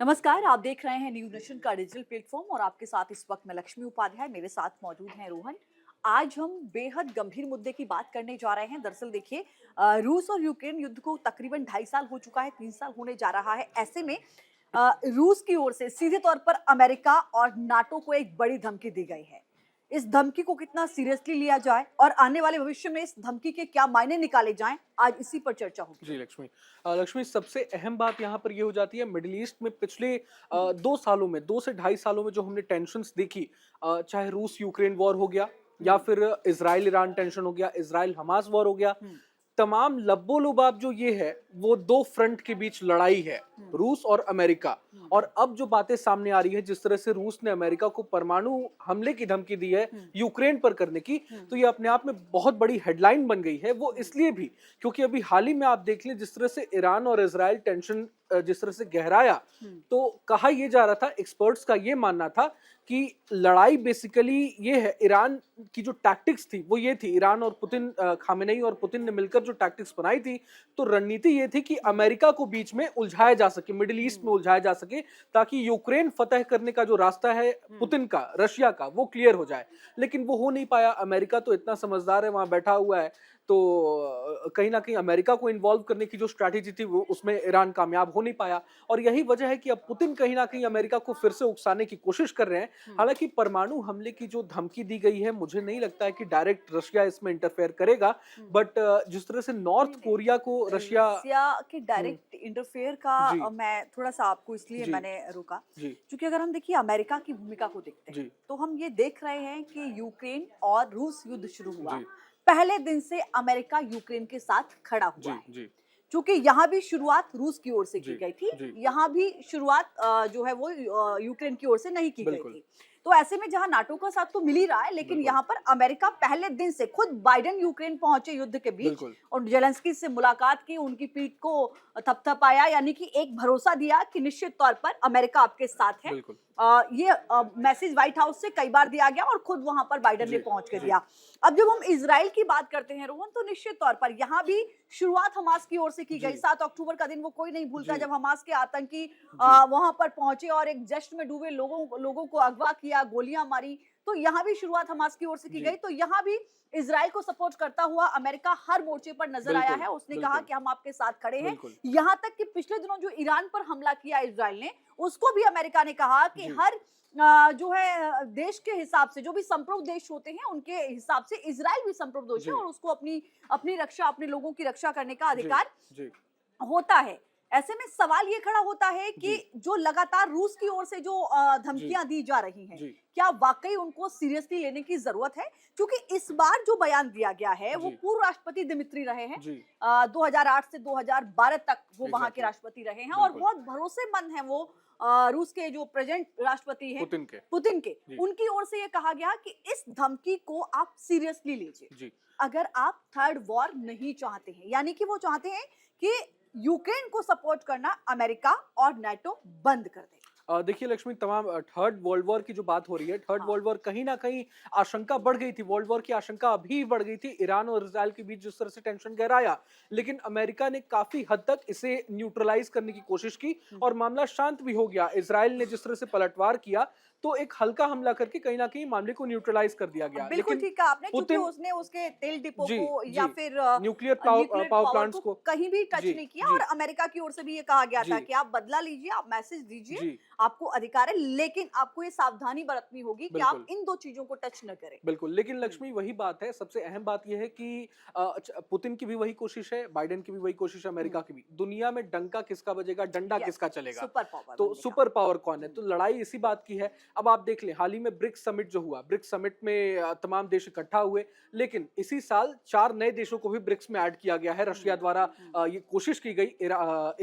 नमस्कार, आप देख रहे हैं न्यूज नेशन का डिजिटल प्लेटफॉर्म और आपके साथ इस वक्त मैं लक्ष्मी उपाध्याय, मेरे साथ मौजूद हैं रोहन। आज हम बेहद गंभीर मुद्दे की बात करने जा रहे हैं। दरअसल देखिए, रूस और यूक्रेन युद्ध को तकरीबन 2.5 साल हो चुका है, 3 साल होने जा रहा है। ऐसे में रूस की ओर से सीधे तौर पर अमेरिका और नाटो को एक बड़ी धमकी दी गई है। इस धमकी को कितना सीरियसली लिया जाए और आने वाले भविष्य में इस धमकी के क्या मायने निकाले जाएं, आज इसी पर चर्चा होगी। जी लक्ष्मी। लक्ष्मी, सबसे अहम बात यहाँ पर ये हो जाती है, मिडिल ईस्ट में पिछले 2 सालों में, 2 से ढाई सालों में जो हमने टेंशन्स देखी, चाहे रूस यूक्रेन वॉर हो गया या फिर इजराइल ईरान टेंशन हो गया, इजराइल हमास वॉर हो गया, तमाम लब्बो लुबाब जो ये है वो दो फ्रंट के बीच लड़ाई है, रूस और अमेरिका। और अब जो बातें सामने आ रही है, जिस तरह से रूस ने अमेरिका को परमाणु हमले की धमकी दी है यूक्रेन पर करने की, तो ये अपने आप में बहुत बड़ी हेडलाइन बन गई है। वो इसलिए भी क्योंकि अभी हाल ही में आप देख लें, जिस तरह से ईरान और इजराइल टेंशन जिस तरह से गहराया, तो कहा यह जा रहा था, एक्सपर्ट्स का यह मानना था कि लड़ाई बेसिकली ये है, ईरान की जो टैक्टिक्स थी वो ये थी, ईरान और पुतिन, खामेनेई और पुतिन ने मिलकर जो टैक्टिक्स बनाई थी, तो रणनीति ये थी कि अमेरिका को बीच में उलझाया जा सके, मिडिल ईस्ट में उलझाया जा सके, ताकि यूक्रेन फतह करने का जो रास्ता है पुतिन का, रशिया का, वो क्लियर हो जाए। लेकिन वो हो नहीं पाया। अमेरिका तो इतना समझदार है, वहां बैठा हुआ है, तो कहीं ना कहीं अमेरिका को इन्वॉल्व करने की जो स्ट्रैटेजी थी वो उसमें ईरान कामयाब हो नहीं पाया। और यही वजह है कि अब पुतिन कहीं ना कहीं अमेरिका को फिर से उकसाने की कोशिश कर रहे हैं। हालांकि परमाणु हमले की जो धमकी दी गई है, मुझे नहीं लगता है कि डायरेक्ट रशिया इसमें इंटरफेयर करेगा, बट जिस तरह से नॉर्थ कोरिया को रशिया के डायरेक्ट इंटरफेयर का जी मैं थोड़ा सा आपको इसलिए जी मैंने रोका, जी क्योंकि अगर हम देखिए अमेरिका की भूमिका को देखते हैं जी तो हम ये देख रहे हैं कि यूक्रेन और रूस युद्ध शुरू हुआ, जी पहले दिन से अमेरिका यूक्रेन के साथ खड़ा जी हुआ है। जी क्योंकि यहाँ भी शुरुआत रूस की ओर से की जी गई थी, जी यहाँ भी शुरुआत जो है वो यूक्रेन की ओर से नहीं की गई बिल्कुल थी। तो ऐसे में जहाँ नाटो का साथ तो मिल ही रहा है, लेकिन बिल्कुल यहाँ पर अमेरिका पहले दिन से खुद बाइडेन यूक्रेन पहुंचे युद्ध के बीच बिल्कुल और जेलेंस्की से मुलाकात की, उनकी पीठ को थपथपाया, यानी कि एक भरोसा दिया कि निश्चित तौर पर अमेरिका आपके साथ है। बिल्कुल ये मैसेज व्हाइट हाउस से कई बार दिया गया और खुद वहां पर बाइडेन ने जी पहुंच के जी दिया। अब जब हम इजराइल की बात करते हैं रोहन, तो निश्चित तौर पर यहाँ भी शुरुआत हमास की ओर से की गई। जी 7 अक्टूबर का दिन वो कोई नहीं भूलता, जी जब हमास के आतंकी जी वहां पर पहुंचे और एक जश्न में डूबे लोगों को अगवा किया, गोलियां मारी। तो यहाँ भी शुरुआत हमास की ओर से की जी गई। तो यहाँ भी इजराइल को सपोर्ट करता हुआ अमेरिका हर मोर्चे पर नजर आया बिल्कुल है। उसने कहा बिल्कुल कि हम आपके साथ खड़े हैं। बिल्कुल यहाँ तक कि पिछले दिनों जो ईरान पर हमला किया इजराइल ने, उसको भी अमेरिका ने कहा कि जी हर जो है देश के हिसाब से, जो भी संप्रभु देश होते हैं उनके हिसाब से इजराइल भी संप्रभु देश है जी और उसको अपनी अपनी रक्षा, अपने लोगों की रक्षा करने का जी अधिकार जी होता है। ऐसे में सवाल ये खड़ा होता है कि जी जो लगातार रूस की ओर से जो जी धमकियां दी जा रही हैं, जी क्या वाकई उनको सीरियसली लेने की जरूरत है? क्योंकि इस बार जो बयान दिया गया है वो जी पूर्व राष्ट्रपति दिमित्री रहे हैं। जी 2008 से 2012 तक वो वहां के एग्जैक्टली राष्ट्रपति रहे हैं और बिल्कुल बहुत भरोसेमंद हैं वो। रूस के जो प्रेजेंट राष्ट्रपति हैं पुतिन के पुतिन के, जी उनकी ओर से ये कहा गया कि इस धमकी को आप सीरियसली लीजिए। जी अगर आप थर्ड वॉर नहीं चाहते हैं, यानी कि वो चाहते हैं कि यूक्रेन को सपोर्ट करना अमेरिका और नाटो बंद कर दे। देखिए लक्ष्मी, तमाम थर्ड वर्ल्ड वॉर की जो बात हो रही है, थर्ड हाँ, वर्ल्ड वॉर कहीं ना कहीं आशंका बढ़ गई थी, वर्ल्ड वॉर की आशंका अभी बढ़ गई थी ईरान और इजराइल के बीच जिस तरह से टेंशन गहराया। लेकिन अमेरिका ने काफी हद तक इसे न्यूट्रलाइज करने की कोशिश की और मामला शांत भी हो गया। इजराइल ने जिस तरह से पलटवार किया, तो एक हल्का हमला करके कहीं ना कहीं मामले को न्यूट्रलाइज कर दिया गया। बिल्कुल लेकिन ठीक कहा आपने, क्योंकि पुतिन उसने उसके तेल डिपो जी को या जी फिर nuclear nuclear power power plants को को कहीं भी टच जी नहीं किया और जी अमेरिका की ओर से भी ये कहा गया था जी कि आप बदला लीजिए, आप मैसेज दीजिए, जी आपको अधिकार है, लेकिन आपको ये सावधानी बरतनी होगी कि आप बिल्कुल इन दो चीजों को टच न करें। बिल्कुल। लेकिन हम्म, लक्ष्मी, वही बात है, सबसे अहम बात यह है कि पुतिन की भी वही कोशिश है, बाइडेन की भी वही कोशिश है, अमेरिका हम्म, की भी। दुनिया में डंका किसका बजेगा, डंडा यस, किसका चलेगा? सुपर पावर तो बनने का। सुपर पावर कौन है? हम्म, तो लड़ाई इसी बात की है। अब आप देख लें, हाल ही में ब्रिक्स समिट जो हुआ, ब्रिक्स समिट में तमाम देश इकट्ठा हुए, लेकिन इसी साल 4 नए देशों को भी ब्रिक्स में ऐड किया गया है। रशिया द्वारा हम्म, ये कोशिश की गई,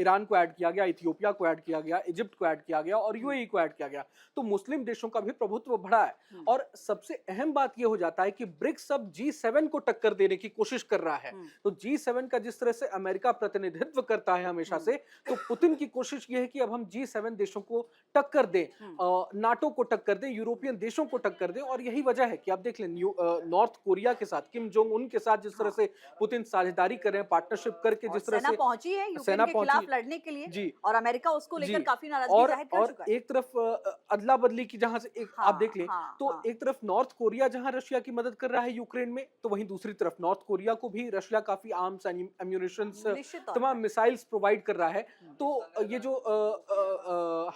ईरान को ऐड किया गया, इथियोपिया को ऐड किया गया, इजिप्ट को ऐड किया गया और यूएई को ऐड किया गया। तो मुस्लिम देशों का भी प्रभुत्व बढ़ा है। हम्म, और सबसे अहम बात यह हो जाता है कि ब्रिक्स अब G7 को टक्कर देने की कोशिश कर रहा है। हम्म, तो G7 का जिस तरह से अमेरिका प्रतिनिधित्व करता है हमेशा हम्म, से, तो पुतिन की कोशिश यह है कि अब हम G7 देशों को टक्कर दें, हम्म, नाटो को टक्कर दें, यूरोपियन देशों को टक्कर दें। और यही वजह है कि आप देख लें नॉर्थ कोरिया के साथ, किम जोंग उन के साथ जिस तरह से पुतिन साझेदारी कर रहे हैं, पार्टनरशिप करके और जिस तरह सेना से पहुंची है यूक्रेन सेना के पहुंची खिलाफ लड़ने के लिए, जी और अमेरिका उसको लेकर जी काफी नाराजगी जाहिर कर और चुका है। एक तरफ अदला बदली की जहां से एक आप देख लें हाँ, तो हाँ। एक तरफ नॉर्थ कोरिया जहां रशिया की मदद कर रहा है यूक्रेन में, तो वहीं दूसरी तरफ नॉर्थ कोरिया को भी रशिया काफी आर्म्स एम्यूनिशंस निश्चित तौर तमाम पर। मिसाइल्स प्रोवाइड कर रहा है। तो ये जो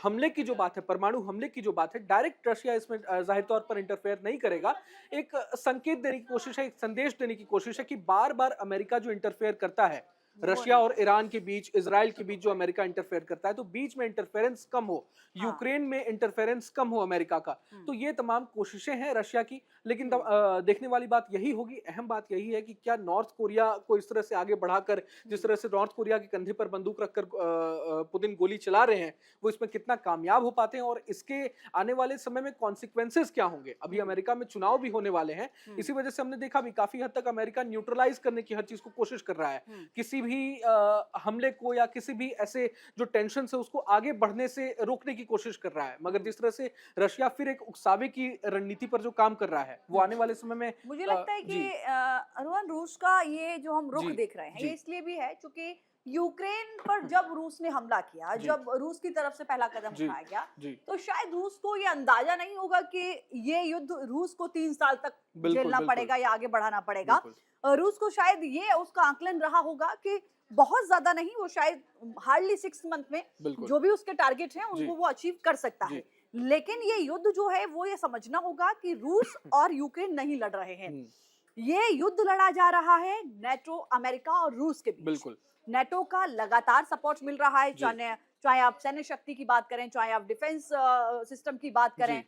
हमले की जो बात है, परमाणु हमले की जो बात है, डायरेक्ट रशिया इसमें जाहिर तौर पर इंटरफेयर नहीं करेगा। एक संकेत देने की कोशिश है, एक संदेश देने की कोशिश है कि बार बार अमेरिका जो इंटरफेयर करता है रशिया और ईरान के बीच, इजराइल के बीच जो अमेरिका इंटरफेयर करता है, तो बीच में इंटरफेरेंस कम हो, यूक्रेन में इंटरफेरेंस कम हो अमेरिका का। तो ये तमाम कोशिशें हैं रशिया की। लेकिन देखने वाली बात यही होगी, अहम बात यही है कि क्या नॉर्थ कोरिया को इस तरह से आगे बढ़ाकर, जिस तरह से नॉर्थ कोरिया के कंधे पर बंदूक रखकर पुतिन गोली चला रहे हैं, वो इसमें कितना कामयाब हो पाते हैं और इसके आने वाले समय में कॉन्सिक्वेंसेस क्या होंगे। अभी अमेरिका में चुनाव भी होने वाले हैं, इसी वजह से हमने देखा भी काफी हद तक अमेरिका न्यूट्रलाइज करने की हर चीज को कोशिश कर रहा है, किसी भी हमले को या किसी भी ऐसे जो टेंशन है उसको आगे बढ़ने से रोकने की कोशिश कर रहा है। मगर जिस तरह से रशिया फिर एक उकसावे की रणनीति पर जो काम कर रहा है, वो आने वाले समय में मुझे लगता है कि रोहन, रूस का ये जो हम रुख जी, देख रहे हैं, जी। ये इसलिए भी है क्योंकि यूक्रेन पर जब रूस ने हमला किया, जी। जब रूस की तरफ से पहला कदम जी, उठाया गया, जी। तो शायद रूस को ये अंदाजा नहीं होगा कि ये युद्ध रूस को 3 साल तक बिल्कुल, झेलना बिल्कुल। पड़ेगा या आगे बढ़ाना पड़ेगा। बिल्कुल। रूस को शायद ये उसका आकलन रहा होगा कि बहुत ज्यादा नहीं, वो शायद हार्डली 6 मंथ में बिल्कुल। जो भी उसके टारगेट हैं जी। उनको वो अचीव कर सकता जी। है। लेकिन ये युद्ध जो है वो ये समझना होगा कि रूस और यूक्रेन नहीं लड़ रहे हैं, ये युद्ध लड़ा जा रहा है नेटो, अमेरिका और रूस के बीच। बिल्कुल। नेटो का लगातार सपोर्ट मिल रहा है, जी। चाहे आप सैन्य शक्ति की बात करें, चाहे आप डिफेंस सिस्टम की बात करें।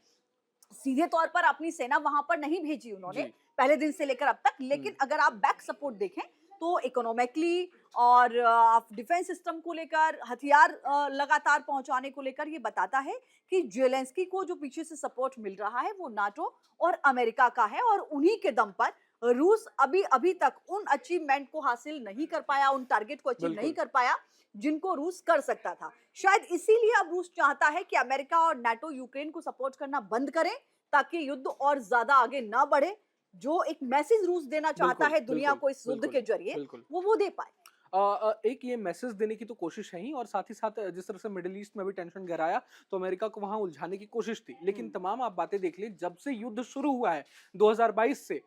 सीधे तौर पर अपनी सेना वहां पर नहीं भेजी उन्होंने जी। पहले दिन से लेकर अब तक, लेकिन अगर आप बैक सपोर्ट देखें तो इकोनॉमिकली और आप डिफेंस सिस्टम को लेकर, हथियार लगातार पहुंचाने को लेकर, ये बताता है कि जेलेंस्की को जो पीछे से सपोर्ट मिल रहा है वो नाटो और अमेरिका का है। और उन्हीं के दम पर रूस अभी तक उन अचीवमेंट को हासिल नहीं कर पाया, उन टारगेट को अचीव नहीं कर पाया जिनको रूस कर सकता था। शायद इसीलिए अब रूस चाहता है कि अमेरिका और नाटो यूक्रेन को सपोर्ट करना बंद करें ताकि युद्ध और ज्यादा आगे ना बढ़े। जो एक मैसेज रूस देना चाहता है दुनिया को इस युद्ध के जरिए, वो दे पाए। एक ये मैसेज देने की तो कोशिश है ही, और साथ ही साथ जिस तरह से मिडिल ईस्ट में भी टेंशन गहराया तो अमेरिका को वहां उलझाने की कोशिश थी। लेकिन तमाम आप बातें देख ली, जब से युद्ध शुरू हुआ है 2022 से,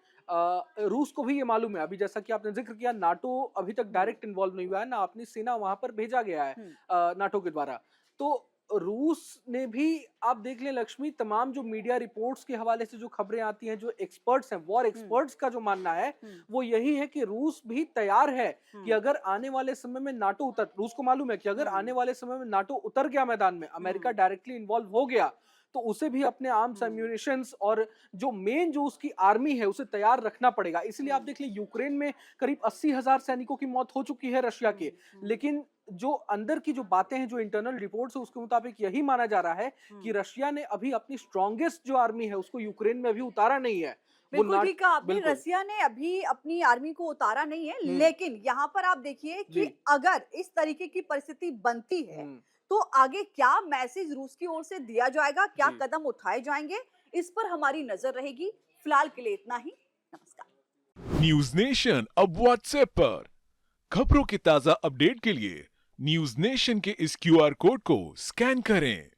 रूस को भी ये मालूम है, अभी जैसा कि आपने जिक्र किया, नाटो अभी तक डायरेक्ट इन्वॉल्व नहीं हुआ है, ना अपनी सेना वहां पर भेजा गया है नाटो के द्वारा। तो रूस ने भी, आप देख लें लक्ष्मी, तमाम जो मीडिया रिपोर्ट्स के हवाले से जो खबरें आती हैं, जो एक्सपर्ट्स हैं, वॉर एक्सपर्ट्स का जो मानना है वो यही है कि रूस भी तैयार है कि अगर आने वाले समय में नाटो रूस को मालूम है कि अगर आने वाले समय में नाटो उतर गया मैदान में, अमेरिका डायरेक्टली इन्वॉल्व हो गया, तो उसे भी अपने आर्म्स एम्यूनिशंस और जो मेन जो उसकी आर्मी है उसे तैयार रखना पड़ेगा। इसलिए आप देख लें यूक्रेन में करीब 80,000 सैनिकों की मौत हो चुकी है रशिया के। लेकिन जो अंदर की जो बातें हैं, जो इंटरनल रिपोर्ट्स है, उसके मुताबिक यही माना जा रहा है कि रशिया ने अभी अपनी स्ट्रॉन्गेस्ट जो आर्मी है उसको यूक्रेन में अभी उतारा नहीं है। बिल्कुल ठीक कहा आपने, रसिया ने अभी अपनी आर्मी को उतारा नहीं है। लेकिन यहाँ पर आप देखिए कि अगर इस तरीके की परिस्थिति बनती है तो आगे क्या मैसेज रूस की ओर से दिया जाएगा, क्या कदम उठाए जाएंगे, इस पर हमारी नजर रहेगी। फिलहाल के लिए इतना ही। नमस्कार। न्यूज नेशन अब व्हाट्सएप पर खबरों के ताजा अपडेट के लिए न्यूज नेशन के इस QR कोड को स्कैन करें